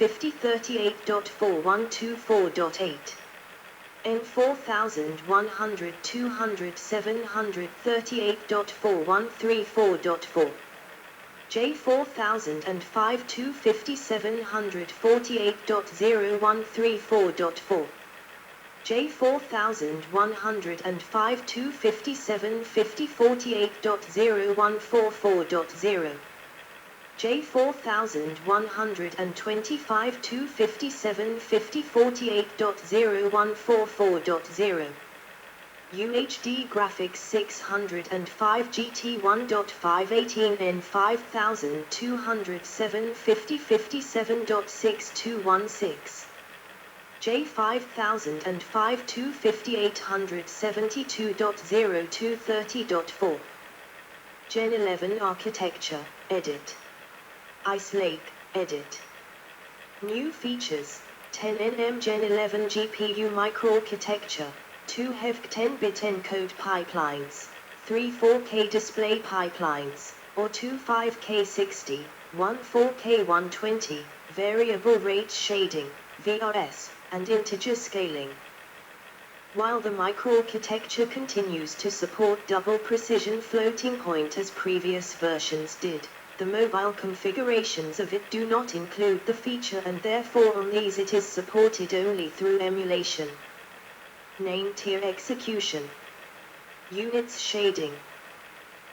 5038.4124.8. N4100 200 738.4134.4. J4005 250 748.0134.4. J4105 250 750 48.0144.0. J4125 250 750 48.0144.0. UHD Graphics 605 GT1.518 N5200 750 57.6216. J5005 250 872.0230.4. Gen 11 Architecture, Edit. Ice Lake, Edit. New features, 10nm Gen 11 GPU microarchitecture, 2 HEVC 10-bit encode pipelines, 3 4K display pipelines, or 2 5K 60, 1 4K 120, variable rate shading, VRS, and integer scaling. While the microarchitecture continues to support double precision floating point as previous versions did, the mobile configurations of it do not include the feature, and therefore on these it is supported only through emulation. Name tier execution. Units shading.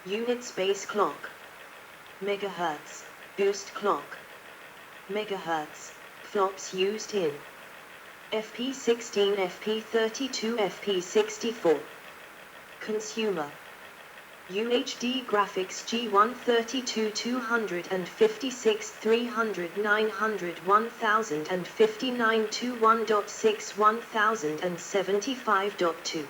Units base clock. Megahertz, boost clock. Megahertz, flops used in FP16, FP32, FP64. Consumer. UHD Graphics G132 256 300 900 1059 21.6 1075.2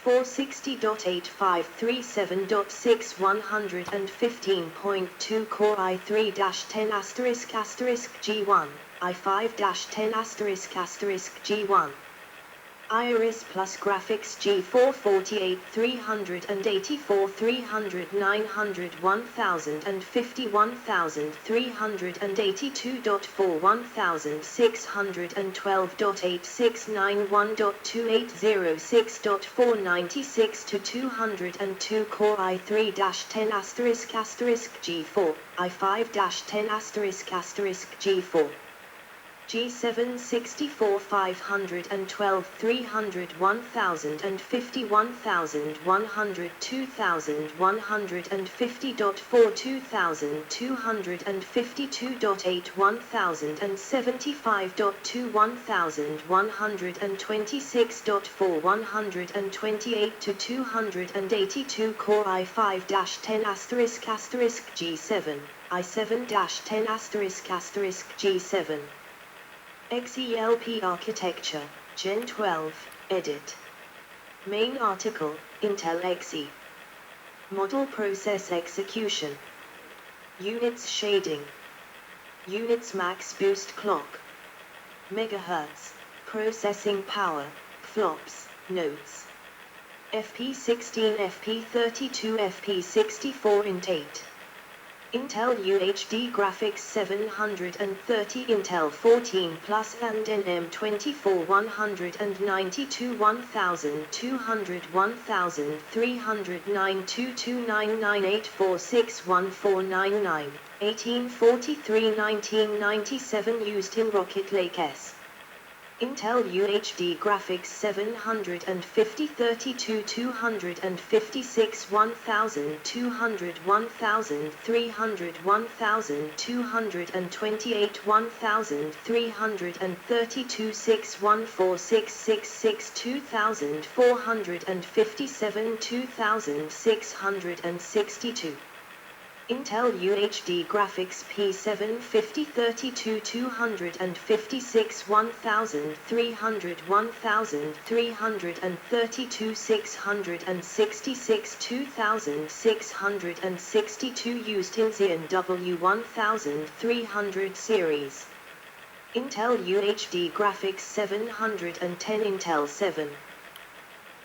460.8537.6 115.2 Core i3-10** G1, i5-10** G1. Iris Plus Graphics G4 48 384 300 900 1050 1382.4 1612.8691.2806.496 to 202 Core i3-10** G4, i5-10** G4. G7 64 512 300 1050 1100 2150.4 2252.8 1075.2 1126.4 128 to 282 Core i5-10** G7, i7-10** G7. XELP Architecture, Gen 12, Edit. Main article, Intel Xe. Model Process Execution. Units Shading. Units Max Boost Clock. Megahertz, Processing Power, Flops, Notes. FP16, FP32, FP64 Int8. Intel UHD Graphics 730 Intel 14 Plus and NM24 192 1200 1309 22998461 1843-1997 used in Rocket Lake S. Intel UHD Graphics 750 32 256 1200 1300 1228 1332 61466 2457 2662. Intel UHD Graphics P750 32 256 1300 1332 666 2662 used in Xeon W1300 series. Intel UHD Graphics 710 Intel 7.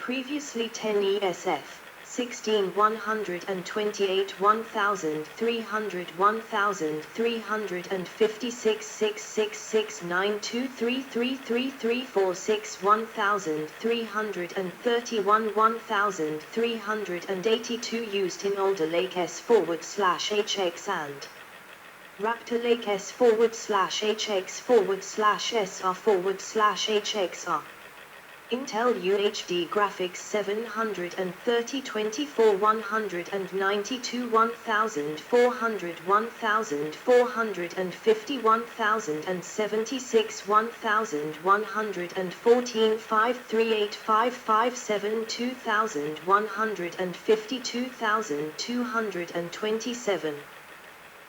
Previously 10 ESF. 16 128 1300 1356 666 9233334 1331 1382 used in Alder Lake S/HX and Raptor Lake S/HX/SR/HXR. Intel UHD Graphics 730 24 192 1400 1450 1076 1114 538 557 2150 2227.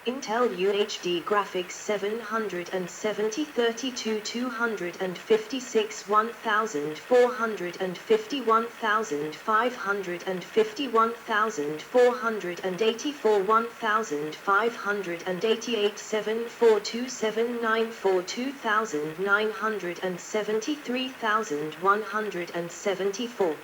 Intel UHD Graphics 770 32 256 1450 1550 1484 1588 74279 2973 174.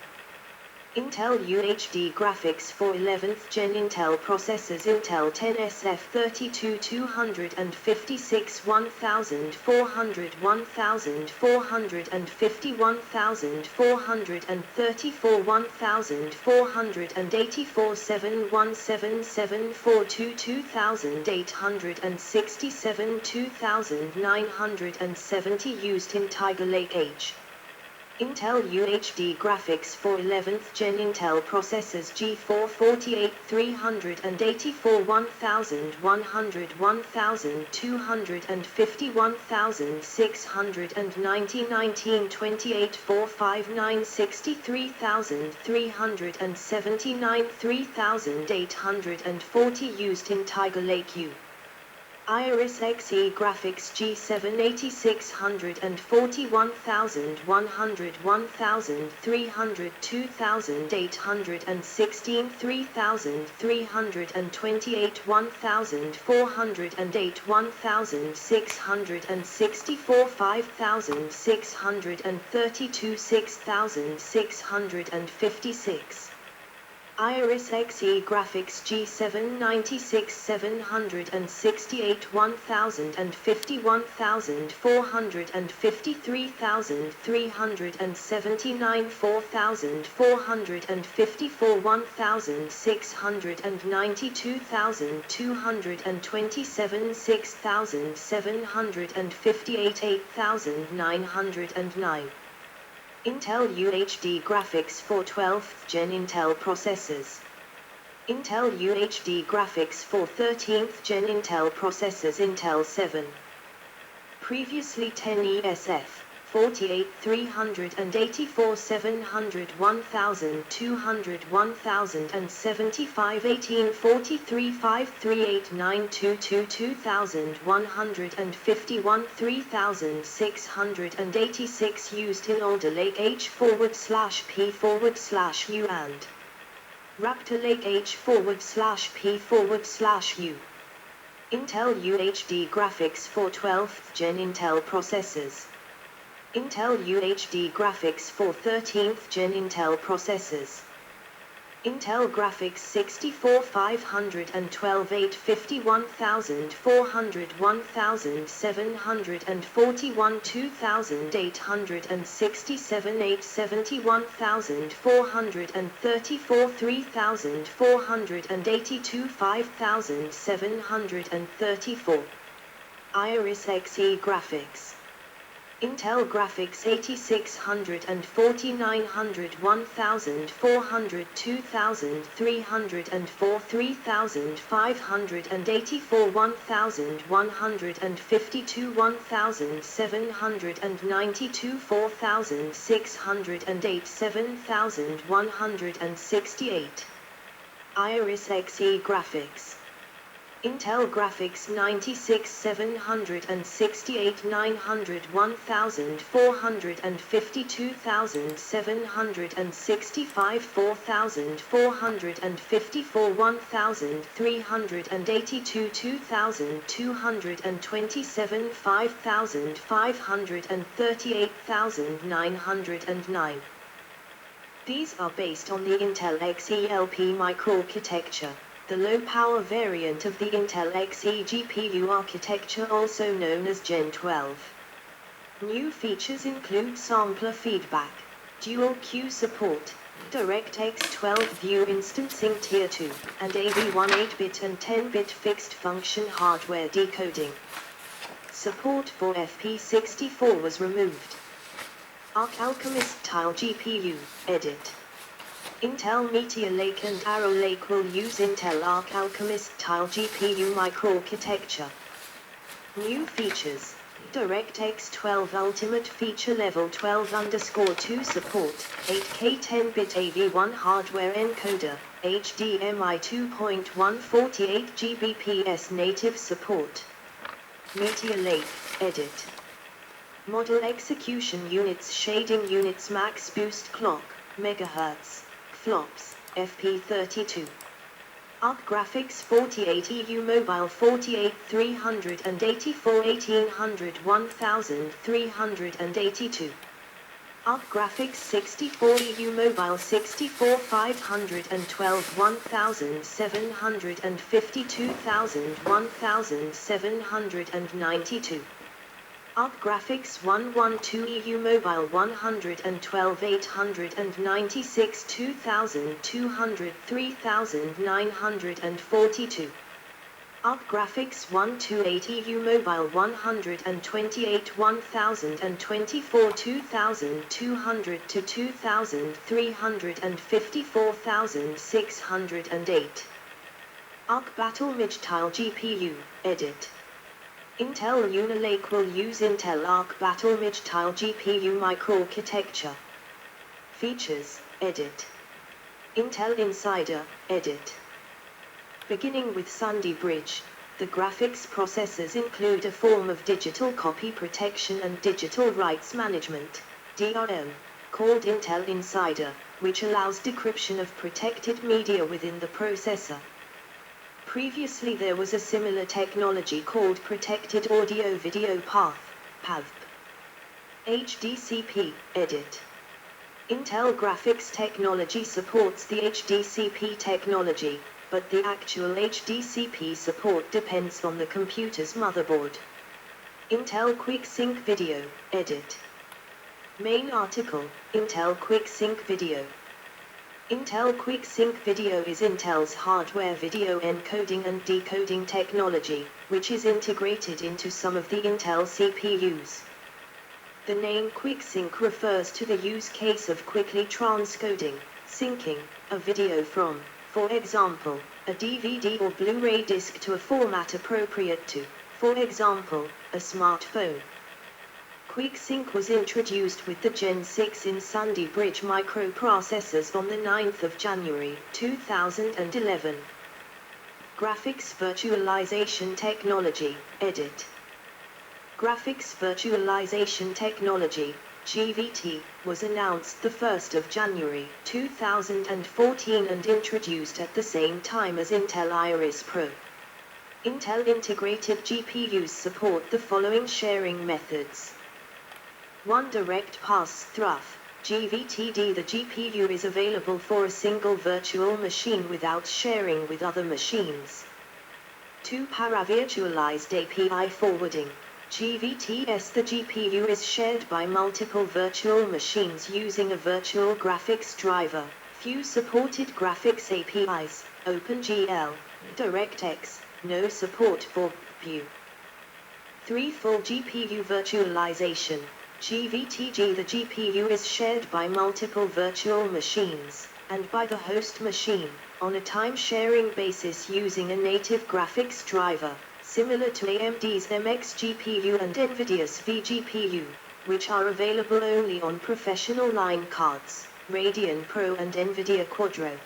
Intel UHD Graphics for 11th Gen Intel processors Intel 10SF 32 256 1400 1450 1434 1484 71774 2867 2970 used in Tiger Lake H. Intel UHD Graphics for 11th Gen Intel processors G4 48 384 1100 1250 1690 1928 459 63379 3840 used in Tiger Lake U. Iris Xe Graphics G7 8640 1100 1300 2816 3328 1408 1664 5632 6656. Iris Xe Graphics G7 96 768 1050 1453 379 4454 1692 227 6758 8909. Intel UHD Graphics for 12th Gen Intel processors. Intel UHD Graphics for 13th Gen Intel processors Intel 7. Previously 10 ESF, 48 384 700 1200 1075 1843 538 922 2151 3686 used in Alder Lake H/P/U and Raptor Lake H/P/U. Intel UHD Graphics for 12th Gen Intel processors. Intel UHD Graphics for 13th Gen Intel processors. Intel Graphics 64 512 850 1400 1741 2867 870 1434 3482 5734. Iris Xe Graphics. Intel Graphics 8600 and 4900 1400 2304 3584 1152 1792 4608 7168. Iris Xe Graphics. Intel Graphics 96 768 900 1452 765 4454 1382 2227 5538 909. These are based on the Intel Xe-LP microarchitecture, the low-power variant of the Intel Xe GPU architecture, also known as Gen 12. New features include sampler feedback, dual Q support, DirectX 12 view instancing Tier 2, and AV1 8-bit and 10-bit fixed function hardware decoding. Support for FP64 was removed. Arc Alchemist Tile GPU, edit. Intel Meteor Lake and Arrow Lake will use Intel Arc Alchemist Tile GPU microarchitecture. New features. DirectX 12 Ultimate Feature Level 12_2 support, 8K 10-bit AV1 hardware encoder, HDMI 2.1 Gbps native support. Meteor Lake, edit. Model execution units, shading units, max boost clock, megahertz, flops, FP32. Arc Graphics 48 EU Mobile 48 384 1800 1382. Arc Graphics 64 EU Mobile 64 512 1752 1792. Arc Graphics 112 EU Mobile 112 896 2200 3942. Arc Graphics 128 EU Mobile 128 1024 2200 to 2354 608. Arc Battle Midge Tile GPU, edit. Intel Lunar Lake will use Intel Arc Battle Midge Tile GPU microarchitecture. Features, edit. Intel Insider, edit. Beginning with Sunday Bridge, the graphics processors include a form of digital copy protection and digital rights management, DRM, called Intel Insider, which allows decryption of protected media within the processor. Previously there was a similar technology called Protected Audio Video Path, PAVP. HDCP, edit. Intel Graphics Technology supports the HDCP technology, but the actual HDCP support depends on the computer's motherboard. Intel QuickSync Video, edit. Main article, Intel QuickSync Video. Intel QuickSync Video is Intel's hardware video encoding and decoding technology, which is integrated into some of the Intel CPUs. The name QuickSync refers to the use case of quickly transcoding, syncing, a video from, for example, a DVD or Blu-ray disc to a format appropriate to, for example, a smartphone. QuickSync was introduced with the Gen 6 in Sunday Bridge microprocessors on the 9th of January 2011. Graphics Virtualization Technology, edit. Graphics Virtualization Technology, GVT, was announced the 1st of January 2014 and introduced at the same time as Intel Iris Pro. Intel integrated GPUs support the following sharing methods. 1. Direct pass-through, GVTD. The GPU is available for a single virtual machine without sharing with other machines. 2. Paravirtualized API forwarding, GVTS. The GPU is shared by multiple virtual machines using a virtual graphics driver. Few supported graphics APIs, OpenGL, DirectX, no support for Vue. 3. Full GPU virtualization, GVTG. The GPU is shared by multiple virtual machines, and by the host machine, on a time-sharing basis using a native graphics driver, similar to AMD's MX GPU and NVIDIA's vGPU, which are available only on professional line cards, Radeon Pro and NVIDIA Quadro.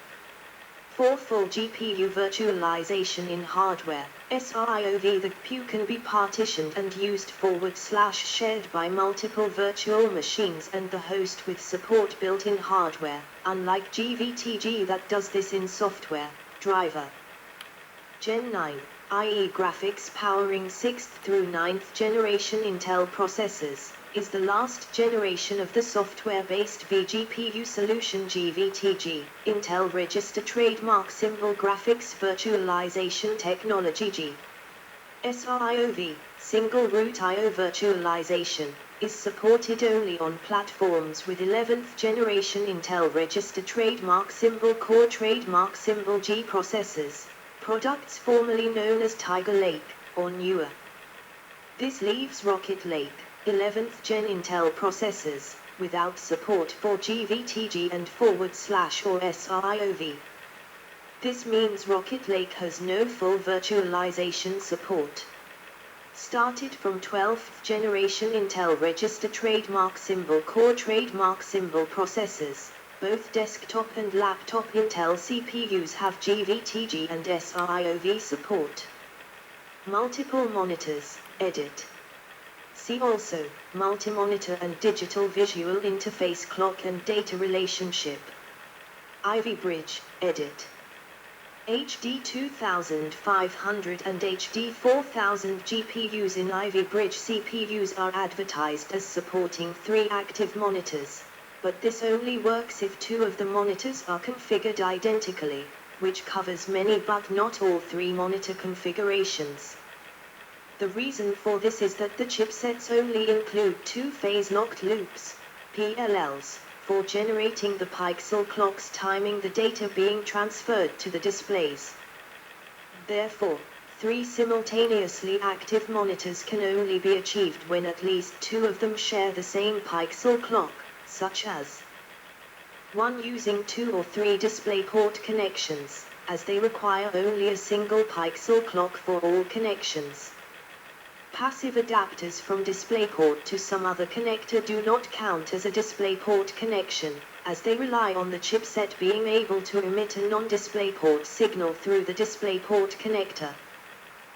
4. Full GPU virtualization in hardware, SRIOV. The GPU can be partitioned and used /shared by multiple virtual machines and the host with support built-in hardware, unlike GVTG that does this in software, driver. Gen 9, i.e. graphics powering 6th through 9th generation Intel processors, is the last generation of the software-based vGPU solution GVTG, Intel Register Trademark Symbol Graphics Virtualization Technology G. SRIOV, Single Root I/O Virtualization, is supported only on platforms with 11th generation Intel Register Trademark Symbol Core Trademark Symbol G processors, products formerly known as Tiger Lake, or newer. This leaves Rocket Lake, 11th Gen Intel processors, without support for GVTG and / or SRIOV. This means Rocket Lake has no full virtualization support. Started from 12th generation Intel Register Trademark Symbol Core Trademark Symbol processors, both desktop and laptop Intel CPUs have GVTG and SRIOV support. Multiple monitors, edit. See also, multi-monitor and digital visual interface clock and data relationship. Ivy Bridge, edit. HD 2500 and HD 4000 GPUs in Ivy Bridge CPUs are advertised as supporting 3 active monitors, but this only works if 2 of the monitors are configured identically, which covers many but not all 3 monitor configurations. The reason for this is that the chipsets only include 2 phase-locked loops, PLLs, for generating the pixel clocks timing the data being transferred to the displays. Therefore, 3 simultaneously active monitors can only be achieved when at least 2 of them share the same pixel clock, such as 1 using 2 or 3 DisplayPort connections, as they require only a single pixel clock for all connections. Passive adapters from DisplayPort to some other connector do not count as a DisplayPort connection, as they rely on the chipset being able to emit a non-DisplayPort signal through the DisplayPort connector.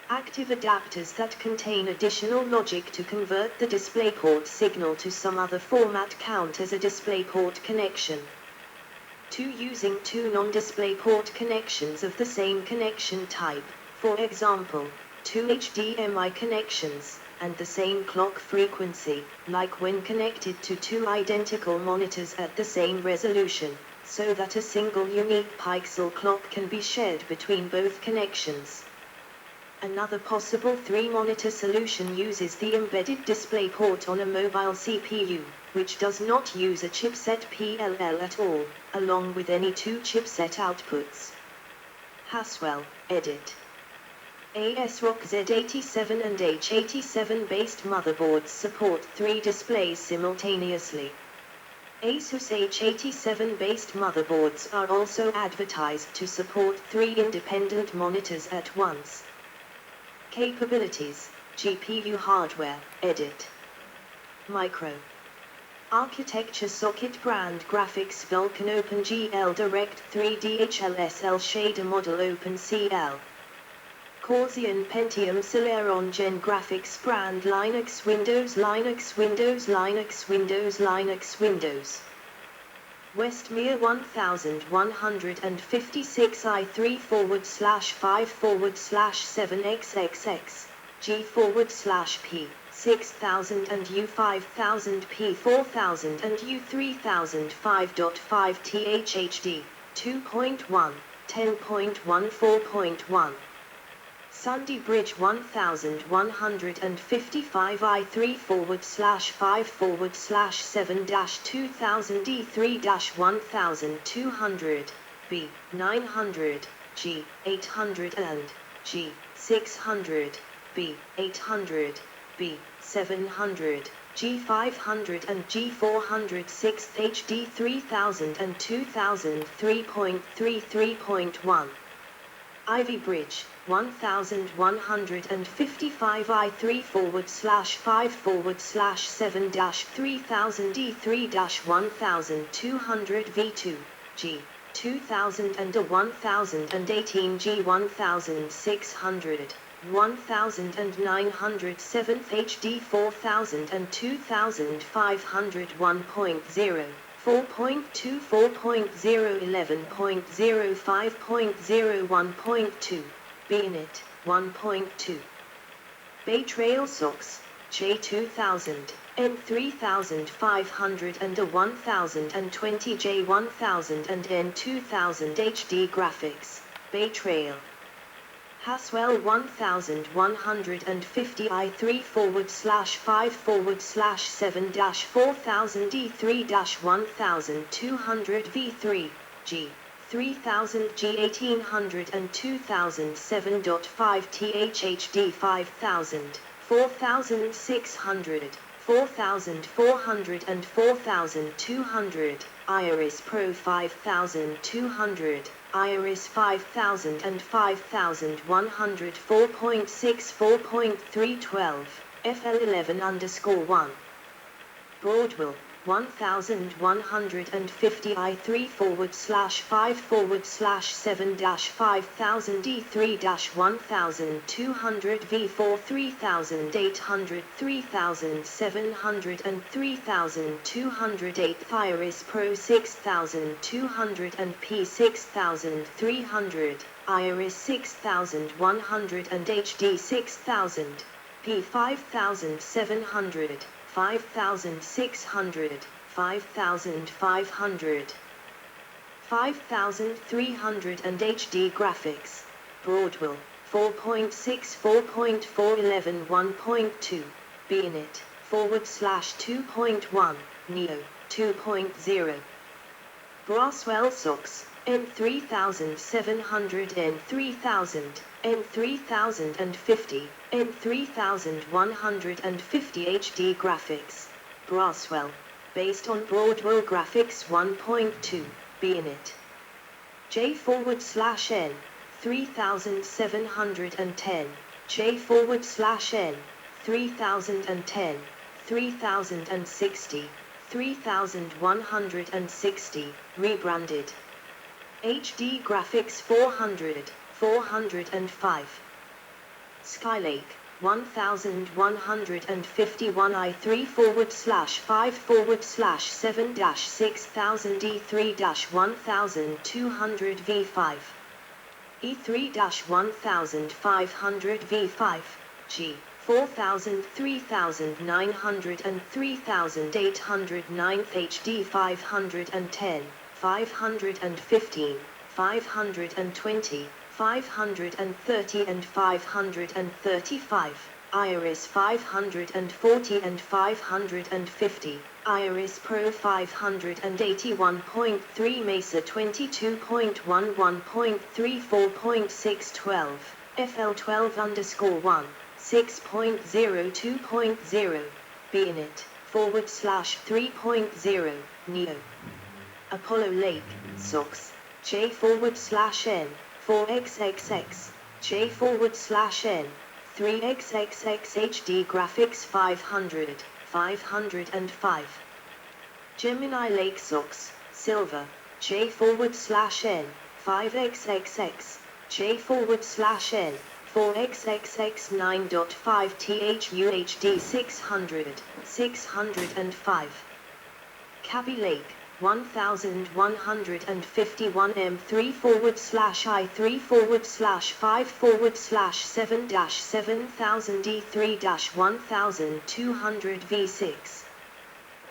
Active adapters that contain additional logic to convert the DisplayPort signal to some other format count as a DisplayPort connection. 2 using 2 non-DisplayPort connections of the same connection type, for example, 2 HDMI connections, and the same clock frequency, like when connected to 2 identical monitors at the same resolution, so that a single unique pixel clock can be shared between both connections. Another possible 3-monitor solution uses the embedded DisplayPort on a mobile CPU, which does not use a chipset PLL at all, along with any 2 chipset outputs. Haswell, edit. ASRock Z87 and H87 based motherboards support 3 displays simultaneously. ASUS H87 based motherboards are also advertised to support 3 independent monitors at once. Capabilities, GPU hardware, edit. Micro. Architecture socket brand graphics Vulkan OpenGL Direct 3D HLSL shader model OpenCL. Xeon Pentium Celeron Gen graphics brand Linux Windows Linux Windows Linux Windows Linux Windows. Westmere 1156 i3/5/7xxx G/P 6000 and U5000 P4000 and U3000 5.5 THHD 2.1 10.14.1 Sunday Bridge 1155 i3/5/7-2000 E3-1200 B 900 G 800 and G 600 B 800 B 700 G500 and G400 6th HD 3000 and 2000 3.33.1 Ivy Bridge 1155 i3/5/7-3000 E3-1200 V2 G 2000 and a 1018 G 1600 1900 7th HD 4000 and 2500 1.0 4.2 4.0 11.0 5.0 1.2 BNet 1.2. Bay Trail Socks, J2000, N3500 and A1020 J1000 and N2000 HD graphics, Bay Trail. Haswell 1150 I3/5/7-4000 E3-1200 V3, G. 3000 G1800 and 2007.5 THHD 5000, 4600, 4400 and 4200, Iris Pro 5200, Iris 5000 and 5100 4.64.312, FL11_1. Broadwell 1150 I3/5/7-5000 E3-1200 V4 3800 3700 and 3208 Iris Pro 6200 and P6300, Iris 6100 and HD 6000, P5700, 5600, 5500, 5300 and HD graphics, Broadwell, 4.6 1.2, BNet, /2.1, Neo, 2.0. Braswell Socks, N3700 N3000, N3050, N3150 HD graphics, Braswell, based on Broadwell graphics 1.2, BNet. J/N, 3710, J/N, 3010, 3060, 3160, rebranded. HD graphics 400, 405. Skylake, 1151 I3/5/7-6000 E3-1200 V5. E3-1500 V5, G. 4000, 3900 and 3809 HD 510, 515, 520, 530 and 535, Iris 540 and 550, Iris Pro 581.3 Mesa 22.11.34.612, FL12_1, 6.02.0, BNet, /3.0, Neo. Apollo Lake, Socks, J/N, 4XXX, J/N, 3XXX HD graphics 500, 505. Gemini Lake Socks, Silver, J/N, 5XXX, J/N, 4XXX 9.5 THU HD 600, 605. Cabby Lake, 1151 M3/5/7-7000 E3-1200 V6.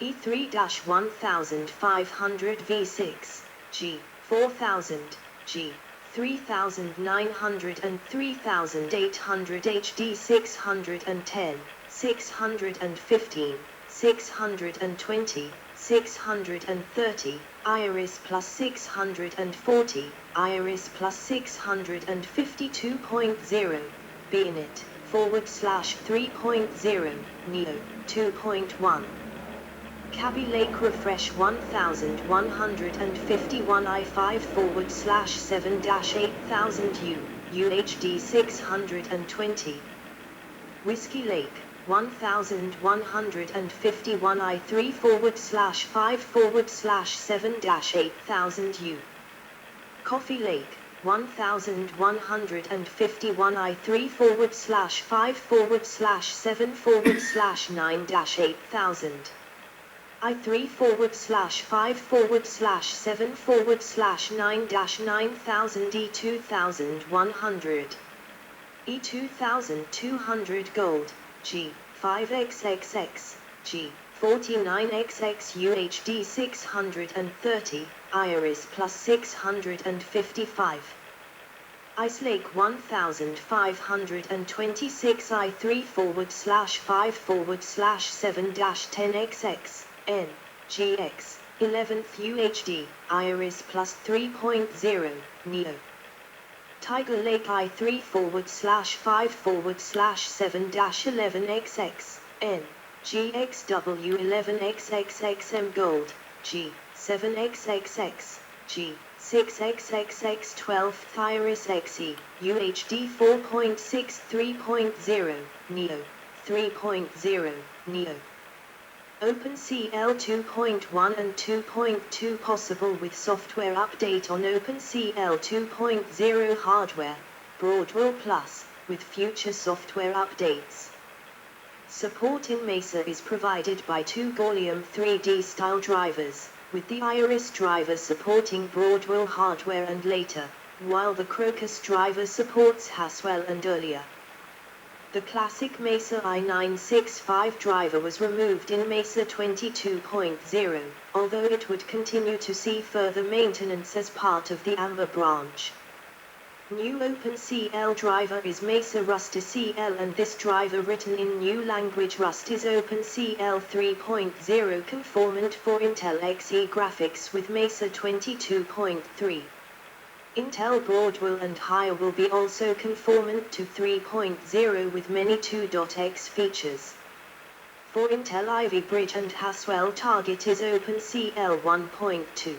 E3-1500 V6, G. 4000, G. 3900 and 3800 HD 610, 615, 620, 630, Iris +640, Iris +652.0, BNet, /3.0, Neo, 2.1. Cabby Lake Refresh 1151 I5/7-8000 UHD 620. Whiskey Lake 1151 I3/5/7-8000 U. Coffee Lake 1151 I3/5/7-9-8000. I3/5/7/9-9100 E2100. E2200 Gold, G5XXX, G49XX UHD 630, Iris Plus 655. Ice Lake 1526 I3/5/7-10XX, N, GX, 11th UHD, Iris Plus 3.0, Neo. Tiger Lake I3/5/7-11XX, N, GXW 11XXXM Gold, G7XXX, G6XXX 12th Iris XE, UHD 4.63.0, Neo, 3.0, Neo. OpenCL 2.1 and 2.2 possible with software update on OpenCL 2.0 hardware, Broadwell Plus, with future software updates. Support in Mesa is provided by two Gorlium 3D style drivers, with the Iris driver supporting Broadwell hardware and later, while the Crocus driver supports Haswell and earlier. The classic Mesa i965 driver was removed in Mesa 22.0, although it would continue to see further maintenance as part of the Amber branch. New OpenCL driver is Mesa Rust CL, and this driver written in new language Rust is OpenCL 3.0 conformant for Intel Xe graphics with Mesa 22.3. Intel Broadwell and higher will be also conformant to 3.0 with many 2.x features. For Intel Ivy Bridge and Haswell target is OpenCL 1.2.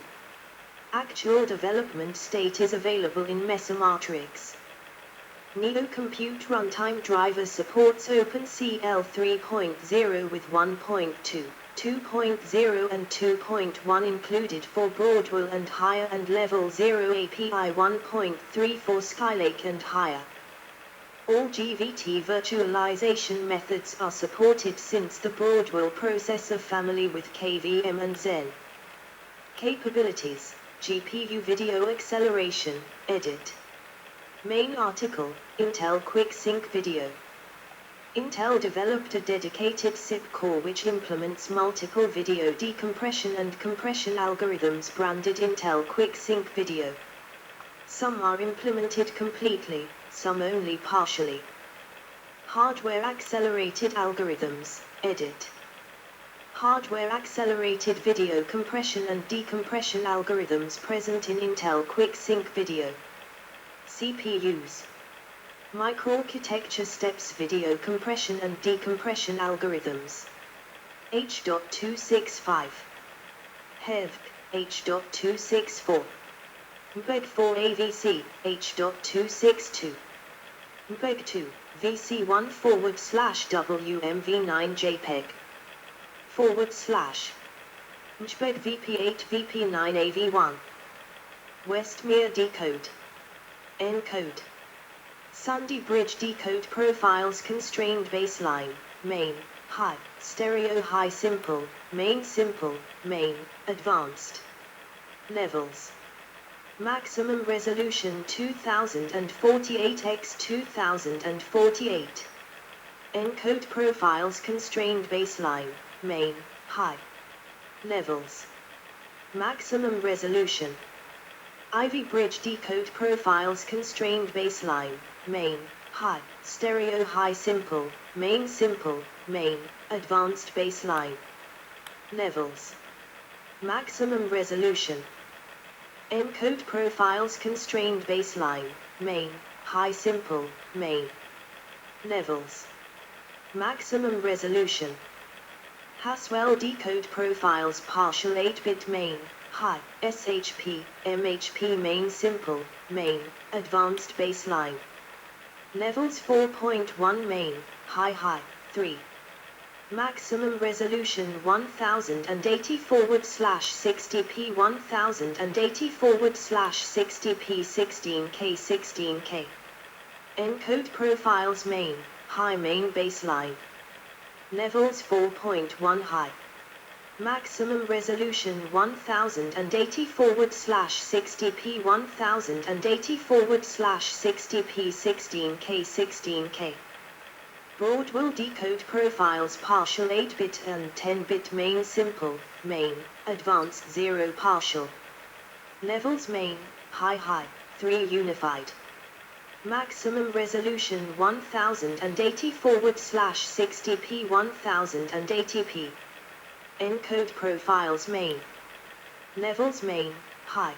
Actual development state is available in Mesa Matrix. Neo Compute Runtime Driver supports OpenCL 3.0 with 1.2, 2.0 and 2.1 included for Broadwell and higher, and Level 0 API 1.3 for Skylake and higher. All GVT virtualization methods are supported since the Broadwell processor family with KVM and Zen. Capabilities: GPU video acceleration, edit. Main article, Intel QuickSync Video. Intel developed a dedicated SIP core which implements multiple video decompression and compression algorithms branded Intel QuickSync Video. Some are implemented completely, some only partially. Hardware accelerated algorithms, edit. Hardware accelerated video compression and decompression algorithms present in Intel QuickSync Video. CPUs. Microarchitecture steps video compression and decompression algorithms. H.265. HEVC, H.264. MPEG-4 AVC, H.262. MPEG-2, VC1/WMV9 JPEG. MPEG VP8 VP9 AV1. Westmere decode. Encode. Sunday Bridge decode profiles constrained baseline, main, high, stereo high simple, main, advanced. Levels. Maximum resolution 2048x2048. Encode profiles constrained baseline, main, high. Levels. Maximum resolution. Ivy Bridge decode profiles constrained baseline, main, high, stereo high simple, main, advanced baseline. Levels. Maximum resolution. Encode profiles constrained baseline, main, high simple, main. Levels. Maximum resolution. Haswell decode profiles partial 8-bit main, high, SHP, MHP main, advanced baseline. Levels 4.1 main, high, 3. Maximum resolution 1080/60p 1080/60p 16K. Encode profiles high main baseline. Levels 4.1 high. Maximum resolution 1080/60p 1080/60p 16K 16K. Broad will decode profiles partial 8-bit and 10-bit main simple, main, advanced 0 partial. Levels main, high 3 unified. Maximum resolution 1080/60p 1080p. Encode profiles main. Levels main, high.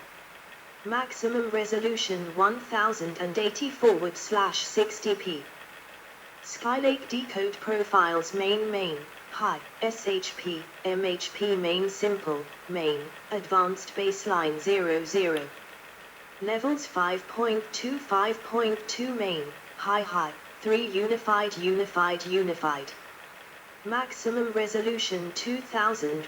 Maximum resolution 1080/60p. Skylake decode profiles main, high, SHP, MHP main simple, main, advanced baseline 00. Levels 5.2 5.2 main, high, 3 unified. Maximum resolution 2000